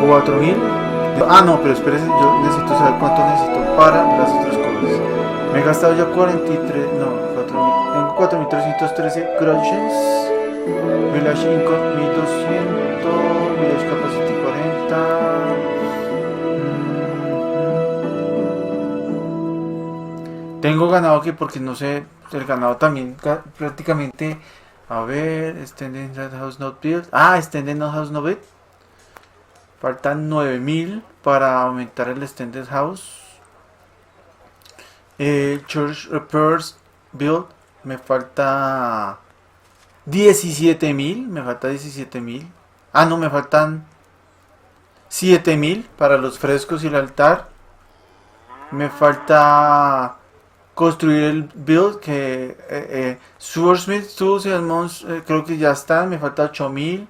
4000. Ah, no, pero espérese, yo necesito saber cuánto necesito para las otras cosas. Me he gastado ya 43, no, 4000. Tengo 4313 groshens. Village Income 1200. Village Capacity 40. Tengo ganado aquí porque no sé, el ganado también prácticamente. A ver, Extended House Not Built. Ah, Extended House Not Built. Faltan 9000 para aumentar el Extended House. Church Repairs Build. Me falta 17.000. Me falta 17.000. Ah, no, me faltan 7.000 para los frescos y el altar. Me falta construir el build que Swordsmith Tools y el creo que ya están. Me falta 8.000.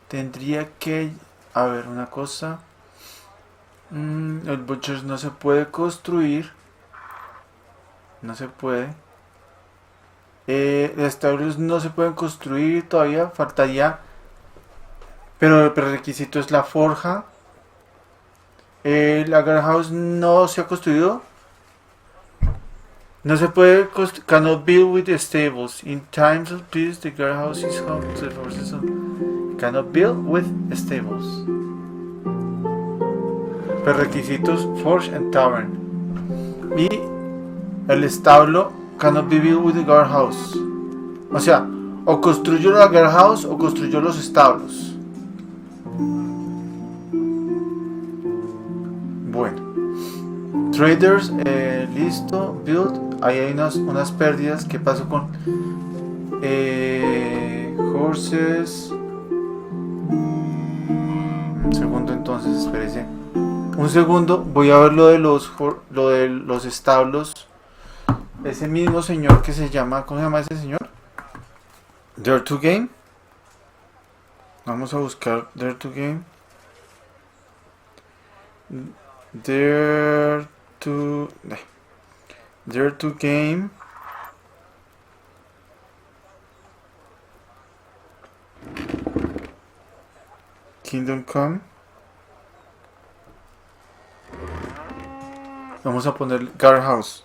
Tendría que... A ver, una cosa. El Butchers no se puede construir. No se puede. Los establos no se pueden construir todavía. Faltaría... Pero el requisito es la forja. La guardhouse no se ha construido. No se puede cannot build with the stables. In times of peace, the guardhouse is home to the forces of... Cannot build with stables. Requisitos Forge and Tavern. Y el establo cannot be built with the guardhouse. O sea, o construyo la guardhouse o construyo los establos. Bueno. Traders, listo. Build. Ahí hay unas pérdidas. ¿Qué pasó con horses? Un segundo, entonces, espérese. Un segundo, voy a ver lo de los establos. Ese mismo señor que se llama, ¿cómo se llama ese señor? Dare to Game. Vamos a buscar Dare to Game. Dare to Game. Kingdom Come. Vamos a poner guardhouse.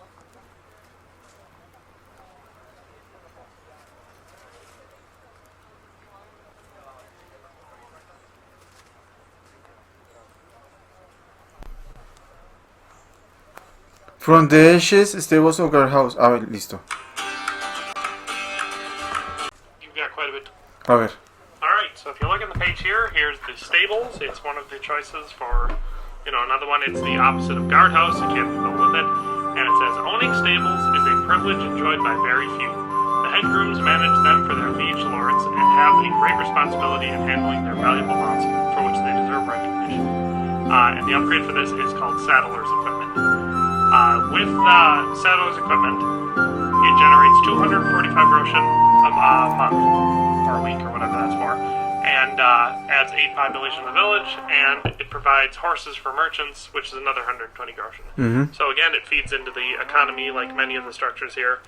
From the Ashes, stables or guardhouse. A ver, listo. You've got quite a bit. A ver. Alright, so if you look at the page here, here's the stables. It's one of the choices for, another one. It's the opposite of guardhouse. You can't go with it. And it says, owning stables is a privilege enjoyed by very few. The head grooms manage them for their liege lords and have a great responsibility in handling their valuable mounts, for which they deserve recognition. And the upgrade for this is called Saddler's Equipment. With Saddler's Equipment, it generates 245 groschen a month, or a week, or whatever that's for, and adds 8 population to the village, and it provides horses for merchants, which is another 120 groschen. Mm-hmm. So again, it feeds into the economy like many of the structures here.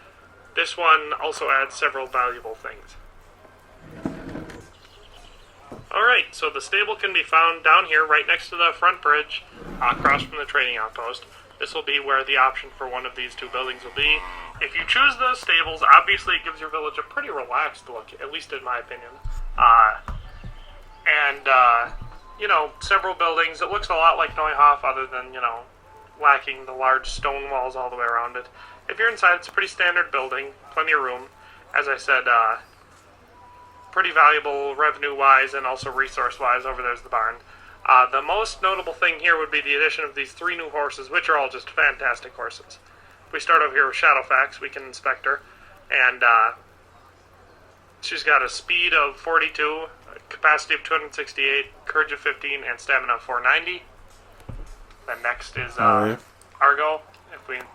This one also adds several valuable things. Alright, so the stable can be found down here, right next to the front bridge, across from the trading outpost. This will be where the option for one of these two buildings will be. If you choose those stables, obviously it gives your village a pretty relaxed look, at least in my opinion. Several buildings. It looks a lot like Neuhof, other than, lacking the large stone walls all the way around it. If you're inside, it's a pretty standard building, plenty of room. As I said, pretty valuable revenue-wise and also resource-wise. Over there's the barn. The most notable thing here would be the addition of these 3 new horses, which are all just fantastic horses. If we start over here with Shadowfax, we can inspect her. And she's got a speed of 42, a capacity of 268, courage of 15, and stamina of 490. Then next is Argo,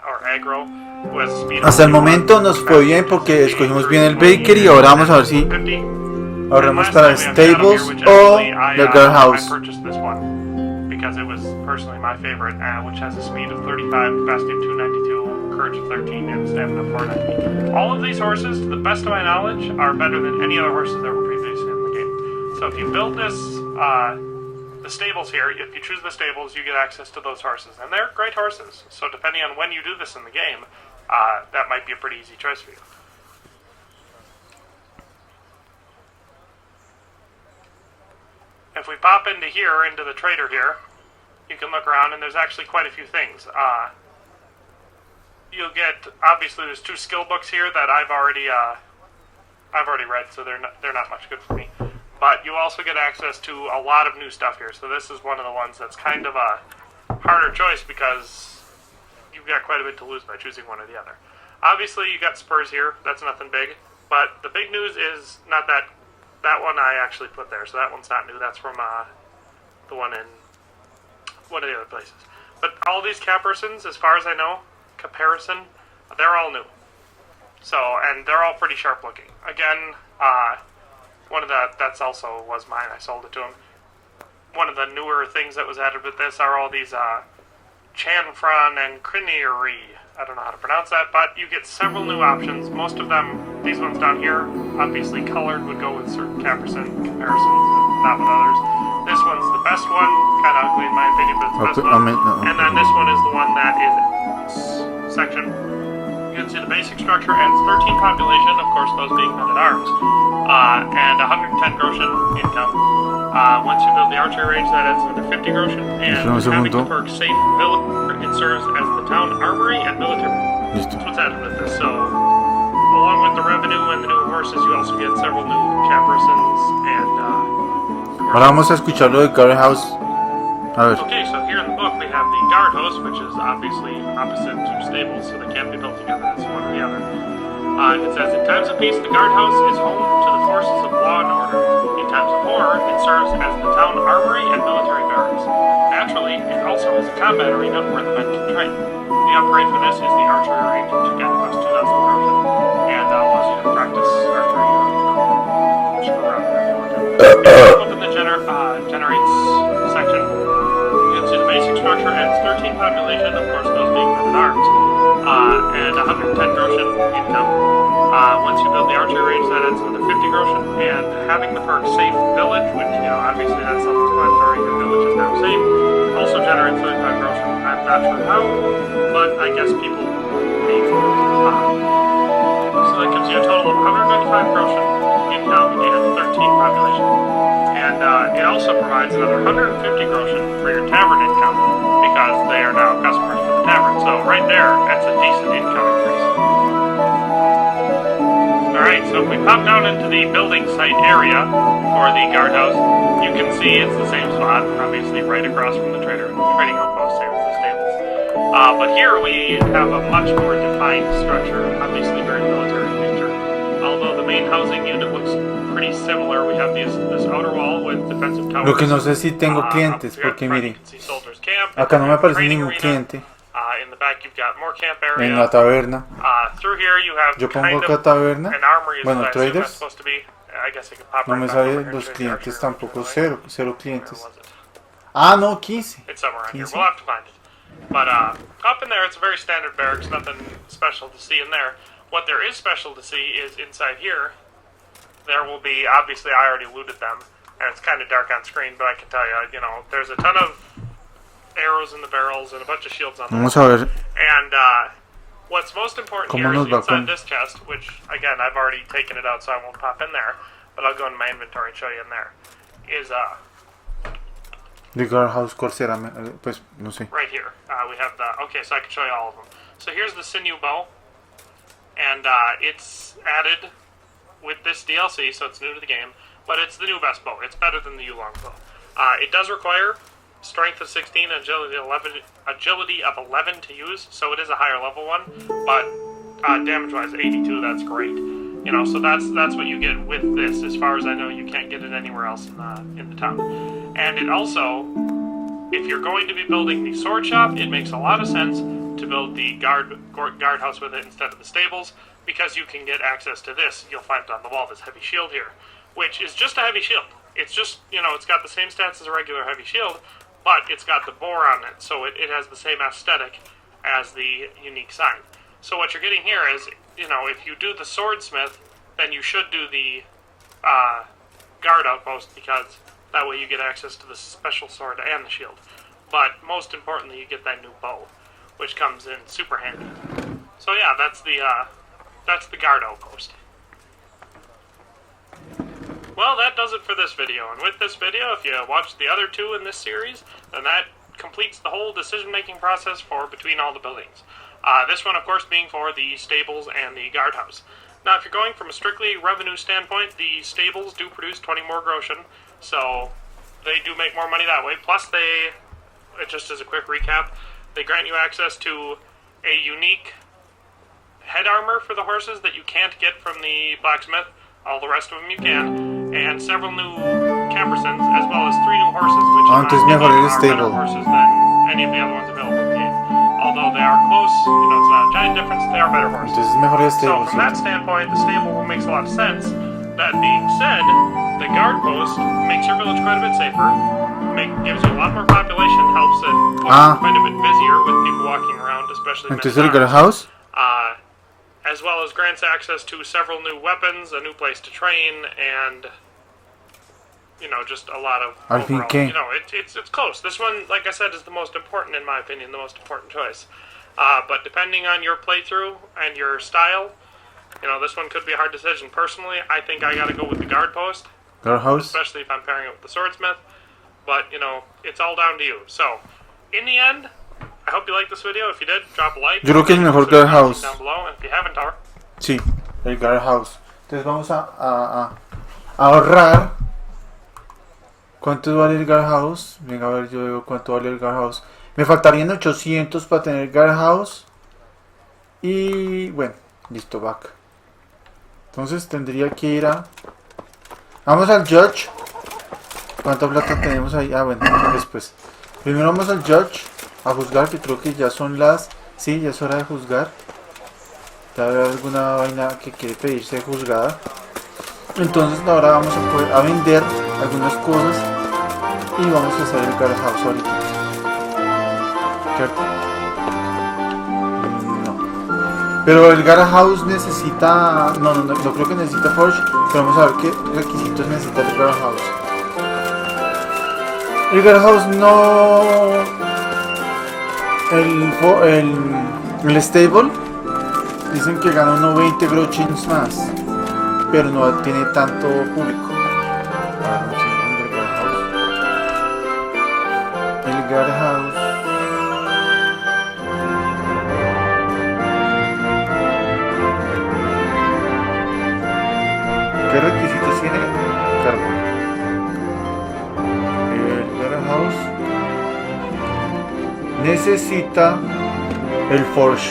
or Agro, who has a speed of... Hasta el momento nos fue bien porque escogimos bien el Baker y ahora vamos a ver si... 50. Ahora vamos para stables o the guardhouse. I purchased this one because it was personally my favorite, which has a speed of 35, capacity of 292, courage of 13, and stamina of 490. All of these horses, to the best of my knowledge, are better than any other horses that were previously in the game. So if you build this the stables here, if you choose the stables, you get access to those horses. And they're great horses. So depending on when you do this in the game, that might be a pretty easy choice for you. If we pop into here, into the trader here, you can look around and there's actually quite a few things. You'll get, obviously there's 2 skill books here that I've already read, so they're not much good for me. But you also get access to a lot of new stuff here. So this is one of the ones that's kind of a harder choice because you've got quite a bit to lose by choosing one or the other. Obviously you got spurs here, that's nothing big. But the big news is not that one I actually put there, so that one's not new. That's from the one in one of the other places. But all these caparisons, as far as I know, they're all new. So, and they're all pretty sharp looking. Again, one of that's also was mine. I sold it to him. One of the newer things that was added with this are all these chanfron and crinieri. I don't know how to pronounce that, but you get several new options. Most of them, these ones down here, obviously colored, would go with certain caparison comparisons, and not with others. This one's the best one, kind of ugly in my opinion, but it's the best one. And then this one is the one that is section. You can see the basic structure, and it's 13 population, of course those being men-at-arms, and 110 groschen income. Once you build the archery range, that adds another 50 groschen, and having the perk Safe Village, it serves as the town armory and military. That's what's added with this. So, along with the revenue and the new horses, you also get several new caparisons and ahora vamos a escuchar lo de guardhouse. A ver. Okay, so here in the book we have the guardhouse, which is obviously opposite to stables, so they can't be built together. It's one or the other. It says, in times of peace, the guardhouse is home to the forces of law and order. In times of war, it serves as the town armory and military barracks. Naturally, it also has a combat arena where the men can train. The upgrade for this is the archery range, which again costs 2,000 groschen, and allows you to practice archery. Just go around wherever you want to. If you open the generates section, you can see the basic structure, and it's 13 population, of course those being men-at-arms, and 110 groschen income. Once you build the archery range, that adds another 50 groschen, and having the perk Safe Village, which, obviously that's self-explanatory, the village is now safe, also generates 35 groschen. I'm not sure how, but I guess people pay for it. So that gives you a total of 195 groschen income and 13 population. And it also provides another 150 groschen for your tavern income, because they are now customers for the tavern. So right there, that's a decent income increase. Alright, so if we pop down into the building site area for the guardhouse, you can see it's the same spot, obviously right across from the trading outpost, same as the stables. But here we have a much more defined structure, obviously very military in nature. Although the main housing unit looks pretty similar, we have this outer wall with defensive towers. Lo que no sé si tengo clientes, porque mire, acá no me aparece ningún cliente. In the back you've got more camp area. En la taberna. Through here you have Yo pongo kind acá of taberna. an armory is Bueno, what I assume traders. that's supposed to be. I guess I could pop No right me back over sale here and los show you clientes archery tampoco, range. cero Where clientes. was it? Ah, no, 15. It's somewhere around here. 15. We'll have to find it. But up in there, it's a very standard barracks. Nothing special to see in there. What there is special to see is inside here. There will be, obviously, I already looted them, and it's kind of dark on screen, but I can tell you, there's a ton of arrows in the barrels and a bunch of shields on them. Vamos a ver. And what's most important here is inside this chest, which, again, I've already taken it out, so I won't pop in there, but I'll go into my inventory and show you in there, is The guardhouse Corsera, pues, no sé. right here. We have okay, so I can show you all of them. So here's the sinew bow, and it's added with this DLC, so it's new to the game, but it's the new best bow. It's better than the Yulong bow. It does require strength of 16 and agility of 11 to use, so it is a higher level one, but damage-wise, 82, that's great. So that's what you get with this. As far as I know, you can't get it anywhere else in the town. And it also, if you're going to be building the sword shop, it makes a lot of sense to build the guardhouse with it instead of the stables, because you can get access to this. You'll find it on the wall, this heavy shield here, which is just a heavy shield. It's just, it's got the same stats as a regular heavy shield, but it's got the bore on it, so it has the same aesthetic as the unique sign. So what you're getting here is, if you do the swordsmith, then you should do the guard outpost, because That way you get access to the special sword and the shield. But most importantly, you get that new bow, which comes in super handy. So yeah, that's the guard outpost. Well, that does it for this video, and with this video, if you watch the other two in this series, then that completes the whole decision-making process for between all the buildings. This one, of course, being for the stables and the guardhouse. Now, if you're going from a strictly revenue standpoint, the stables do produce 20 more groschen, so they do make more money that way. Plus, they, just as a quick recap, they grant you access to a unique head armor for the horses that you can't get from the blacksmith. All the rest of them you can. And several new campersons, as well as 3 new horses, which are better horses than any of the other ones available in the game. Although they are close, it's not a giant difference, they are better horses. So from that standpoint, the stable makes a lot of sense. That being said, the guard post makes your village quite a bit safer, gives you a lot more population, helps it quite a bit busier with people walking around, especially men at arms. As well as grants access to several new weapons, a new place to train, and just a lot of overall, it's close. This one, like I said, is the most important in my opinion, the most important choice. But depending on your playthrough and your style, this one could be a hard decision. Personally, I think I gotta go with the guard post. Guardhouse? Especially if I'm pairing it with the swordsmith. But, it's all down to you. So, in the end, I hope you liked this video. If you did, drop a like. Yo creo que es mejor guardhouse. Down below. And if you haven't, sí, el guardhouse. Entonces vamos a ahorrar. ¿Cuánto vale el guardhouse? Venga, a ver, yo veo cuánto vale el guardhouse. Me faltarían 800 para tener guardhouse. Y bueno, listo, back. Entonces tendría que ir a... Vamos al judge. ¿Cuánta plata tenemos ahí? Bueno, después. Primero vamos al judge a juzgar, que creo que ya son las... Sí, ya es hora de juzgar. Ya habrá alguna vaina que quiere pedirse juzgada. Entonces ahora vamos a vender algunas cosas y vamos a hacer el guardhouse ahorita. ¿Cierto? No. Pero el guardhouse necesita... No creo que necesita forge, pero vamos a ver qué requisitos necesita el guardhouse. El guardhouse no... El stable dicen que gana unos 20 groschens más, pero no tiene tanto público. El guardhouse. ¿Qué requisitos tiene? Carbón. El guardhouse necesita el forge.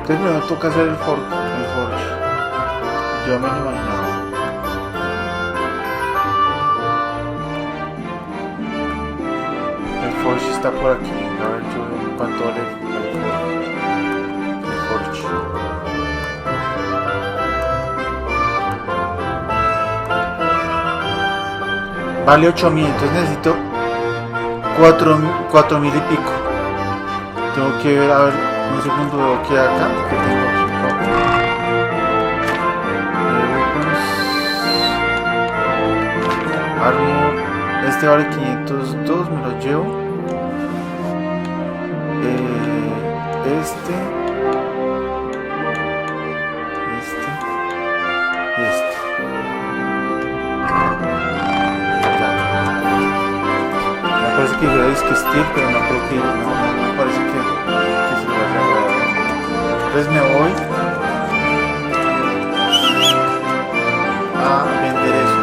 Entonces me toca hacer el forge. Yo me lo imaginaba. El forge está por aquí. A ver yo cuánto vale el forge. Vale 8000, entonces necesito 4000 y pico. Tengo que ver, a ver, un segundo, veo que acá, que tengo aquí. Armor, este vale 502, me lo llevo. Este y este. Me parece que yo es que Steel, pero no creo que no me parece que se lo vaya a dar. Entonces me voy a vender eso.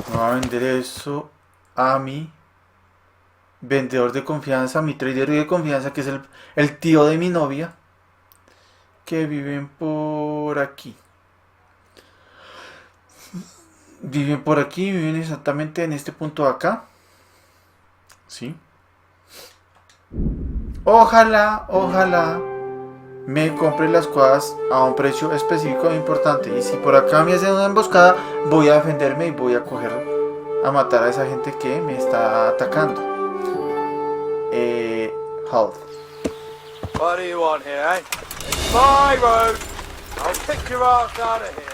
Me voy a vender eso a mi vendedor de confianza, mi trader de confianza, que es el tío de mi novia, que viven por aquí. Viven exactamente en este punto de acá. ¿Sí? Ojalá me compre las cosas a un precio específico e importante. Y si por acá me hacen una emboscada, voy a defenderme y voy a a matar a esa gente que me está atacando. Health. What do you want here, eh? My road. I'll kick your ass out of here.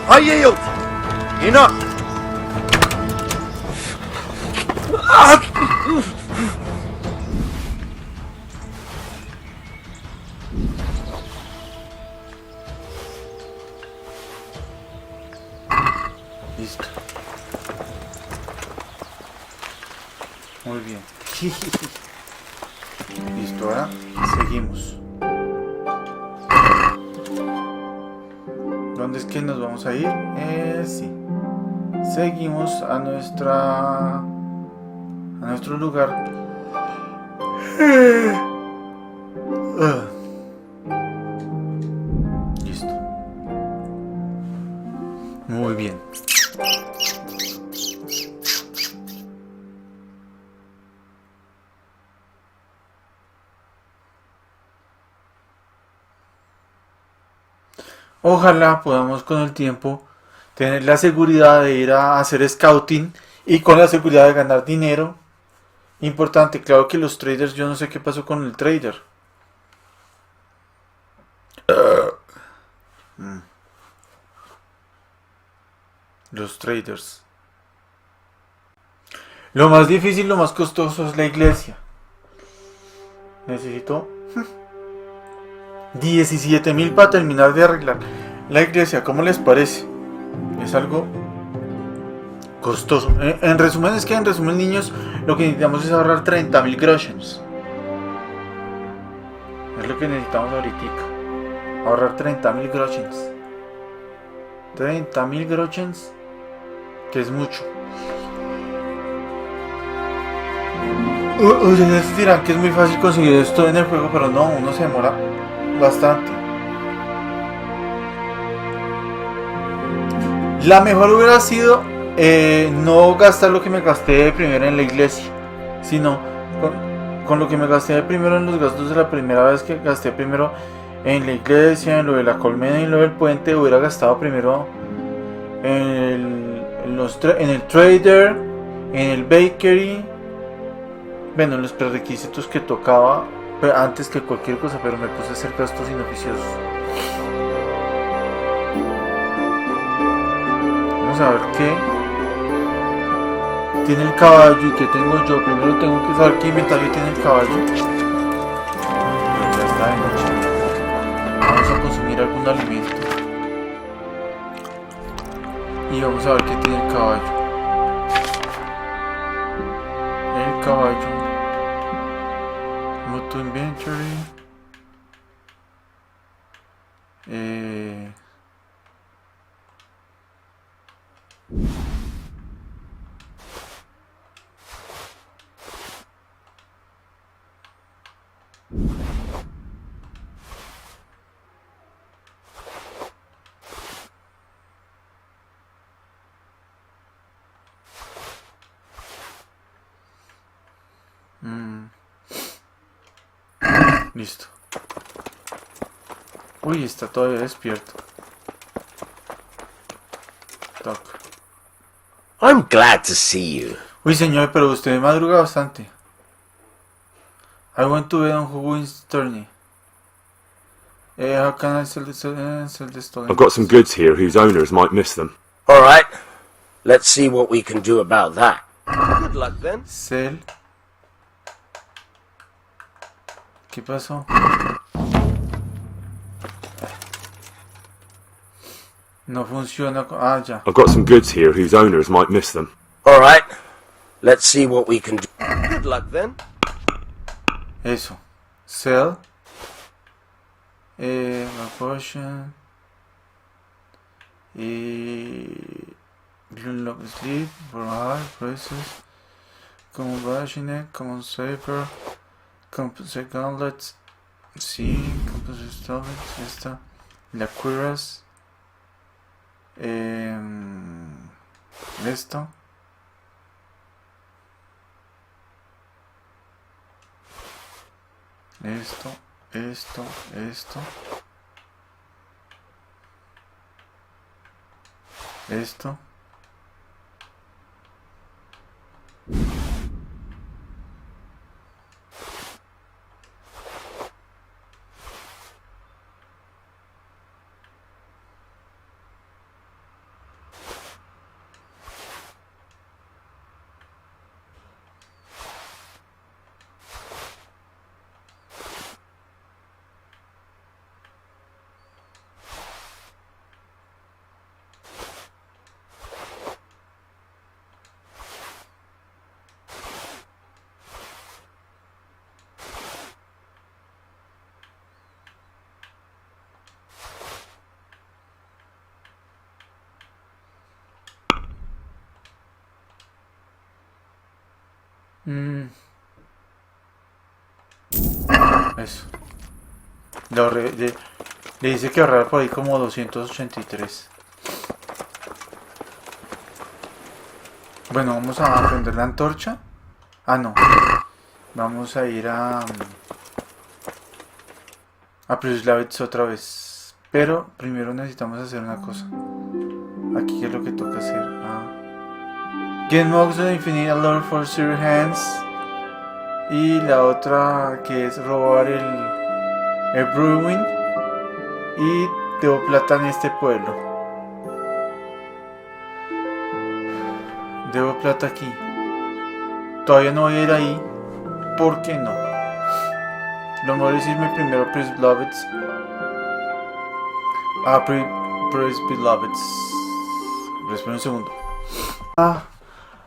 I yield. Enough. Listo. Muy bien. Listo, ahora seguimos. ¿Dónde es que nos vamos a ir? Sí. Seguimos a nuestro lugar. Listo. Muy bien. Ojalá podamos con el tiempo tener la seguridad de ir a hacer scouting y con la seguridad de ganar dinero. Importante, claro que los traders, yo no sé qué pasó con el trader. Los traders. Lo más difícil, lo más costoso es la iglesia. Necesito 17.000 para terminar de arreglar la iglesia. ¿Cómo les parece? Es algo costoso. En resumen, niños, lo que necesitamos es ahorrar 30.000 groshens. Es lo que necesitamos ahorita. Ahorrar 30.000 groshens. 30.000 groshens, que es mucho. Ustedes dirán que es muy fácil conseguir esto en el juego, pero no, uno se demora bastante. La mejor hubiera sido no gastar lo que me gasté de primero en la iglesia, sino con lo que me gasté de primero en los gastos de la primera vez que gasté primero en la iglesia, en lo de la colmena y en lo del puente, hubiera gastado primero en el trader, en el bakery, bueno, en los prerequisitos que tocaba antes que cualquier cosa, pero me puse a hacer gastos inoficiosos. Vamos a ver qué tiene el caballo y qué tengo yo. Primero tengo que saber qué inventario tiene el caballo. Ya está de noche. Vamos a consumir algún alimento. Y vamos a ver qué tiene el caballo. El caballo. Moto inventory. Listo. Uy, está todavía despierto. Toc. I'm glad to see you. Uy, señor, pero usted madruga bastante. I went to bed on who wins tourney. How can I sell this stolen? I've got some goods here whose owners might miss them. All right. Let's see what we can do about that. Good luck then. Sell. ¿Qué pasó? No funciona. Ah, ya. I've got some goods here whose owners might miss them. All right. Let's see what we can do. Good luck then. Eso. Sell. My potion. Lock sleep. For high prices. Common Bashine. Common Saper. Compensate Gauntlets. Sí. Compensate Stomach. Esta. La Cuirass. Esto. Esto. Esto. Esto. Eso. Le dice que ahorrar por ahí como 283. Bueno, vamos a prender la antorcha. Ah, no. Vamos a ir a Pribyslavitz otra vez. Pero primero necesitamos hacer una cosa. Aquí qué es lo que toca hacer. Get Mogs of Infinite Allure for Zero Hands. Y la otra que es robar el Brewing. Y debo plata en este pueblo. Debo plata aquí. Todavía no voy a ir ahí. ¿Por qué no? Lo mejor es irme primero a Pribyslavitz. Pribyslavitz. Espera un segundo.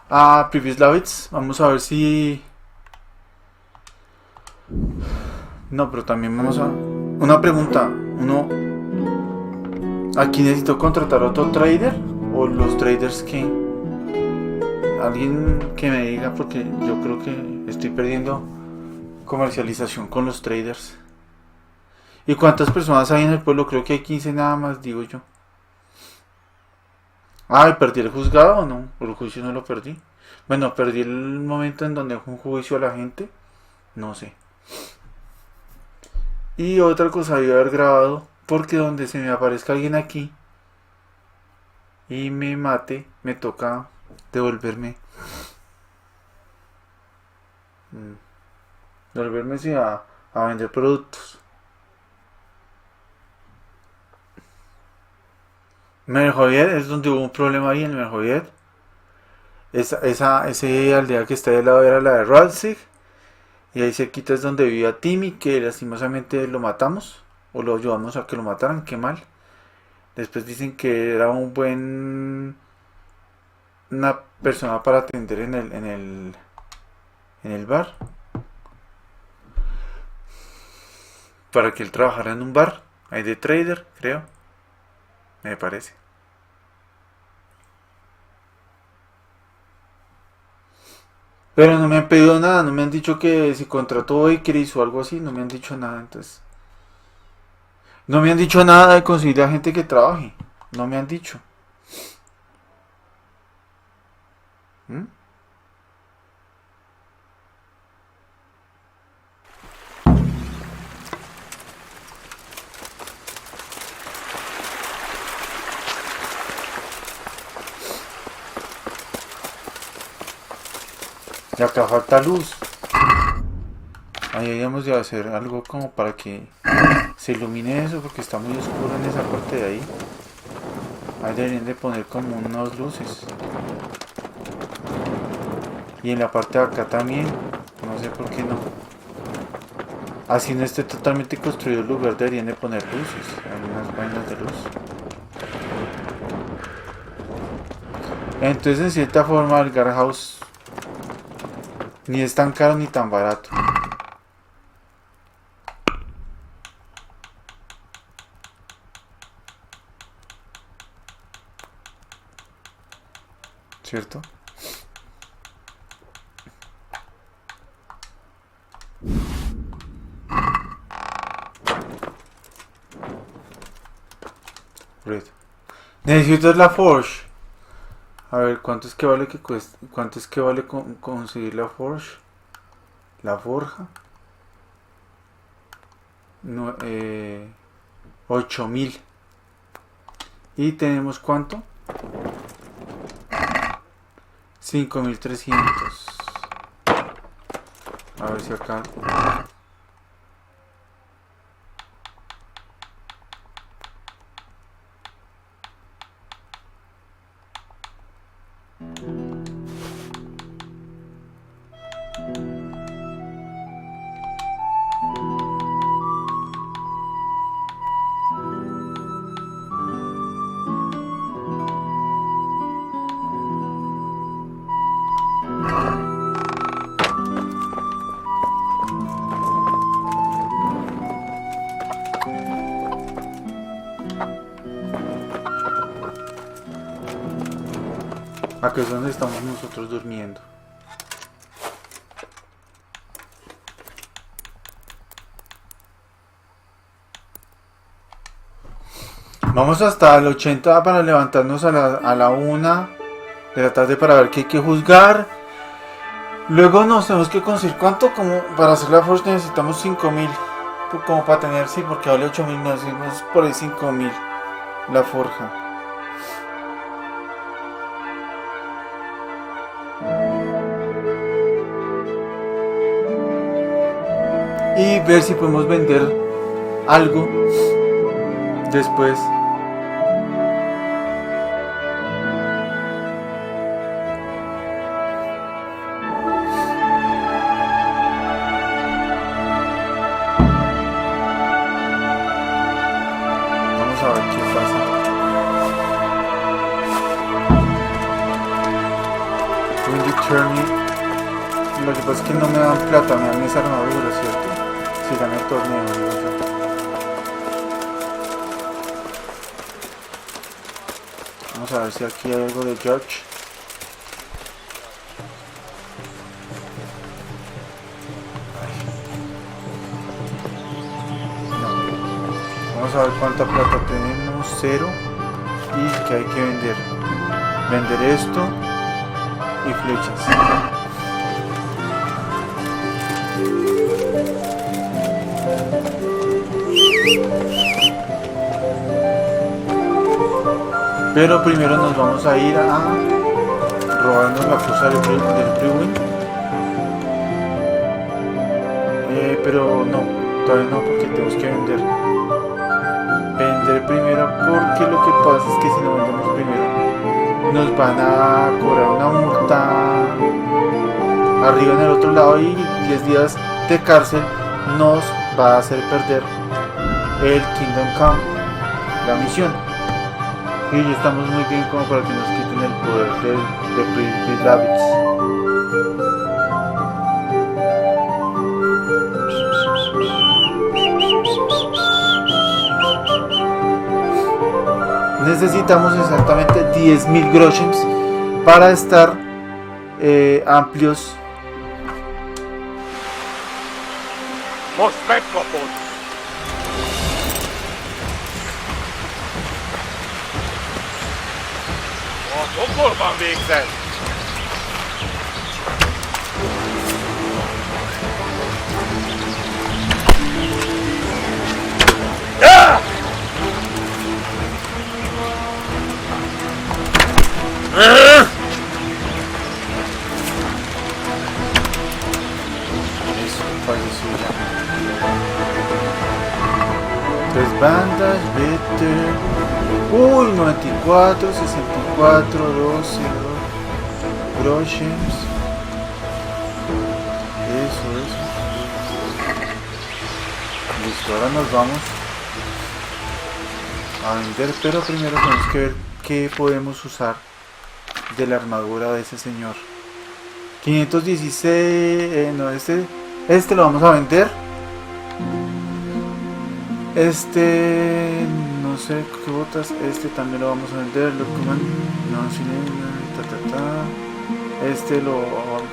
A Pribyslavitz. Vamos a ver si... No, pero también vamos a... Una pregunta. ¿Aquí necesito contratar otro trader? ¿O los traders que... Alguien que me diga, porque yo creo que estoy perdiendo comercialización con los traders. ¿Y cuántas personas hay en el pueblo? Creo que hay 15 nada más, digo yo. ¿Y perdí el juzgado o no? ¿El juicio no lo perdí? Bueno, perdí el momento en donde fue un juicio a la gente. No sé. Y otra cosa, debo haber grabado, porque donde se me aparezca alguien aquí y me mate, me toca devolverme. Devolverme sí, a vender productos. Merjoviet es donde hubo un problema ahí en Merjoviet. Esa aldea que está de lado era la de Ralsig. Y ahí cerquita es donde vivía Timmy, que lastimosamente lo matamos. O lo ayudamos a que lo mataran, qué mal. Después dicen que era una persona para atender en el bar. Para que él trabajara en un bar. Ahí de trader, creo. Me parece. Pero no me han pedido nada, no me han dicho que si contrató Bakeries o algo así, no me han dicho nada, entonces. No me han dicho nada de conseguir a gente que trabaje, no me han dicho. Y acá falta luz. Ahí deberíamos de hacer algo como para que se ilumine eso, porque está muy oscuro en esa parte de ahí. Ahí deberían de poner como unas luces. Y en la parte de acá también. No sé por qué no. Así no esté totalmente construido el lugar, deberían de poner luces. Algunas vainas de luz. Entonces, en cierta forma, el guardhouse ni es tan caro ni tan barato. ¿Cierto? Necesito la Forge. A ver, ¿cuánto es que vale cuánto es que vale conseguir la Forge? La forja. 8.000. Y tenemos ¿cuánto? 5.300. A ver si acá. Acá es donde estamos nosotros durmiendo. Vamos hasta el 80 para levantarnos a la 1 de la tarde para ver qué hay que juzgar. Luego nos tenemos que conseguir cuánto, como para hacer la forja necesitamos 5.000. Como para tener, sí, porque vale 8.000, no es por ahí 5.000 la forja. Y ver si podemos vender algo después. Vamos a ver qué pasa. When you turn it, lo que pasa es que no me dan plata, me dan esa armadura, ¿cierto? Si gana el torneo, digo yo. Vamos a ver si aquí hay algo de George. No. Vamos a ver cuánta plata tenemos. 0. Y que hay que vender. Vender esto y flechas. Pero primero nos vamos a ir a robarnos la cosa del Brewing. Pero no, todavía no, porque tenemos que vender. Vender primero, porque lo que pasa es que si no vendemos primero nos van a cobrar una multa arriba en el otro lado y 10 días de cárcel nos va a hacer perder el Kingdom Come, la misión. Y ya estamos muy bien como para que nos quiten el poder de Pribyslavitz. Necesitamos exactamente 10.000 groshens para estar amplios. Okolban végzett! Eso, falleció ya. 3 bandas, vete. Uy, 94, 64, 12, groshens. Eso. Listo, ahora nos vamos a vender, pero primero tenemos que ver qué podemos usar de la armadura de ese señor. 516, no, este lo vamos a vender. No sé qué botas, también lo vamos a vender. No, lo vamos a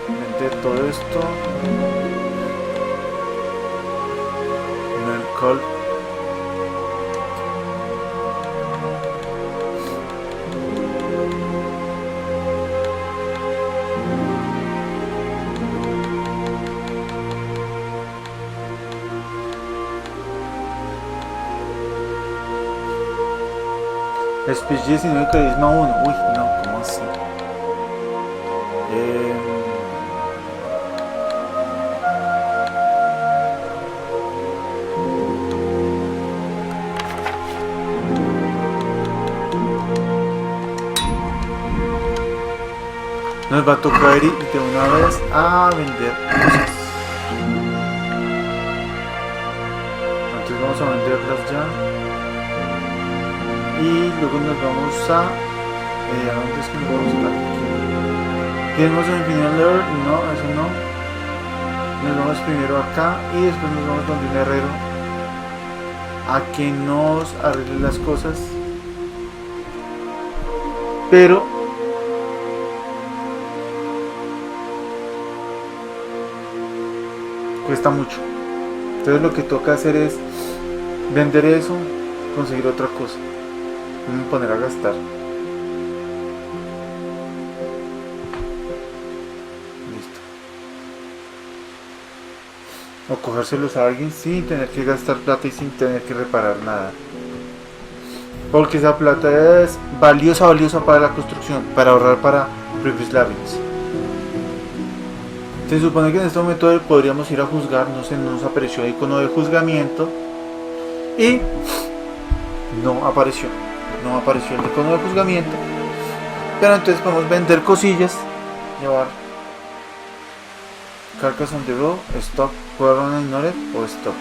vender todo esto. Mercol. Speech 19, carisma 1. Uy, no, ¿cómo así? Nos va a tocar ir de una vez a vender cosas. Entonces vamos a venderlas ya. Y luego nos vamos a... ¿a dónde es que nos vamos a estar? ¿Tenemos un Infinite Alert? No, eso no. Nos vamos primero acá y después nos vamos donde un herrero a que nos arregle las cosas. Pero cuesta mucho. Entonces lo que toca hacer es vender eso, conseguir otra cosa. Vamos a poner a gastar. Listo. O cogérselos a alguien sin tener que gastar plata y sin tener que reparar nada. Porque esa plata es valiosa para la construcción, para ahorrar para Pribyslavitz. Se supone que en este momento podríamos ir a juzgar, no sé, nos apareció el icono de juzgamiento y no apareció el icono de juzgamiento, pero entonces podemos vender cosillas, llevar carcas on the road, stop, guardhouse ignored o stop.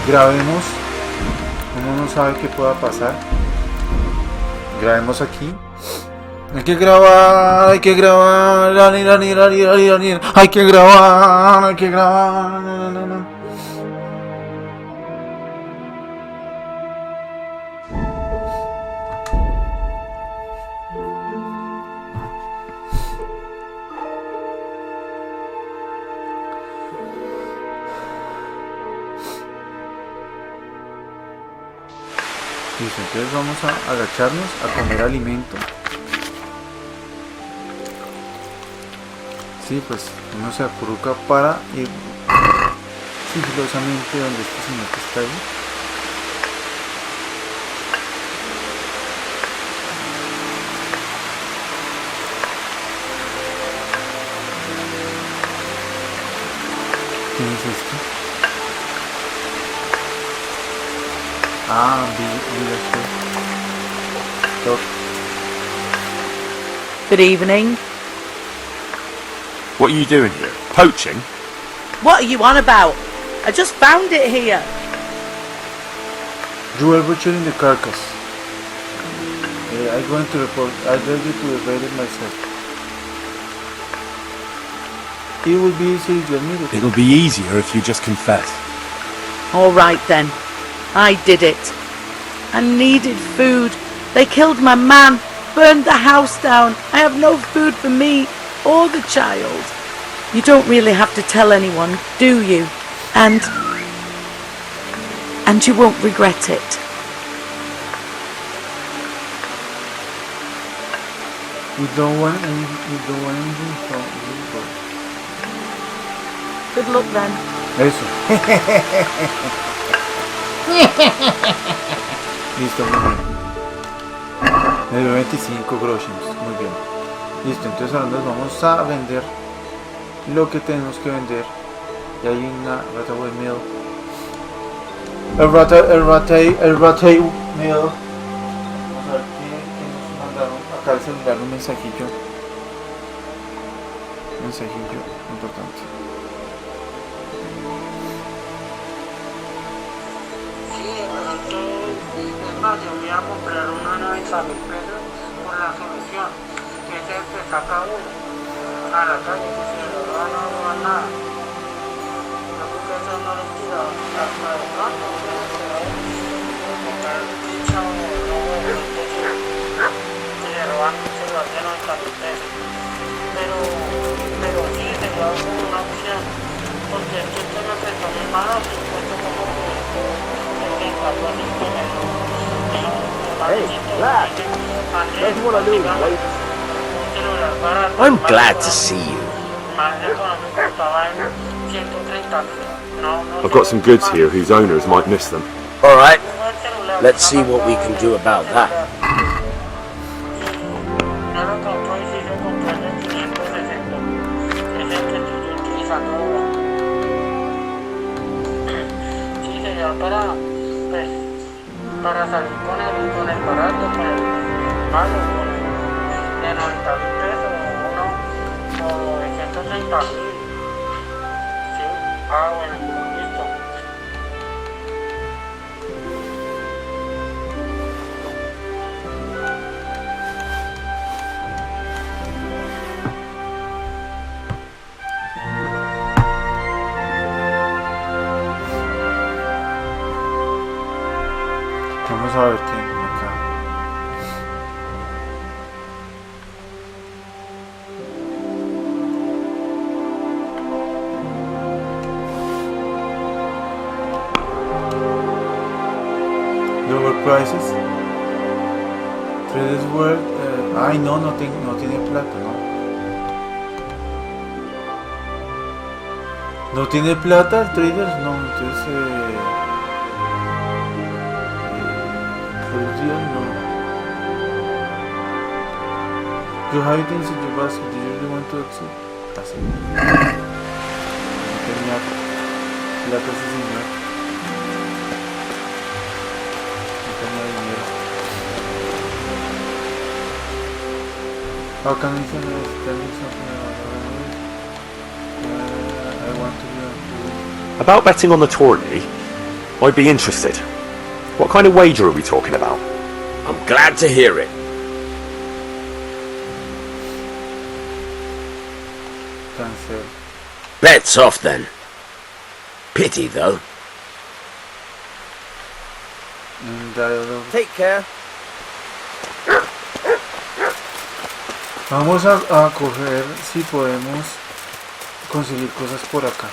Grabemos, uno no sabe qué pueda pasar. Grabemos aquí. Hay que grabar, hay que grabar, hay que grabar, no. Listo, entonces vamos a agacharnos a comer alimento. Sí, pues uno se acurruca para ir sigilosamente donde este señor que está ahí. ¿Quién es esto? Ah, Good evening. What are you doing here? Poaching? What are you on about? I just found it here. You were butchering the carcass. I'm going to report. I beg you to evade it myself. It will be easy if you admit it. It'll be easier if you just confess. All right then. I did it. I needed food. They killed my man, burned the house down. I have no food for me or the child. You don't really have to tell anyone, do you? And you won't regret it. You don't want anything from you. Good luck then. Eso. Listo, muy bien. Me dio 25 groshens, muy bien. Listo, entonces ahora nos vamos a vender lo que tenemos que vender. Y hay una rataway mill. El ratay mill. Vamos a ver qué nos mandaron. Acá el celular, un mensajillo. Mensajillo importante. Yo voy a comprar una nave a $1,000 por la solución, que es el que saca uno a la calle, que si no van a robar nada. No, porque eso no les tira hasta de pronto, porque el dicho no huele, si le roban, se lo hacen $90,000. Pero sí, sería una opción, porque el que no se tome malo, se puede como que pasó en el Hey, lad, that's what I do, right? I'm glad to see you. 130.000. No, no. I've got some goods here whose owners might miss them. All right, let's see what we can do about that. No lo compró y sí lo compró en 560. Ese que estoy utilizando ahora. Sí, sería para, pues, para salir con el barato, con el malo, con el de 90.000 pesos, uno, o de 130.000. Sí, bueno, listo. Vamos a ver qué hay acá. Lower prices. Traders World. Ay, no tiene plata, no. ¿No tiene plata el Traders? No, entonces. No. You have it in your basket. Do you really want to exit? Así. No tenía plata ese señor. No tenía dinero. How can I tell me something I want to be About betting on the tourney, I'd be interested. What kind of wager are we talking about? I'm glad to hear it. cancel. Bet's off then. Pity though. Dialogue. Take care. Vamos a coger si podemos conseguir cosas por acá.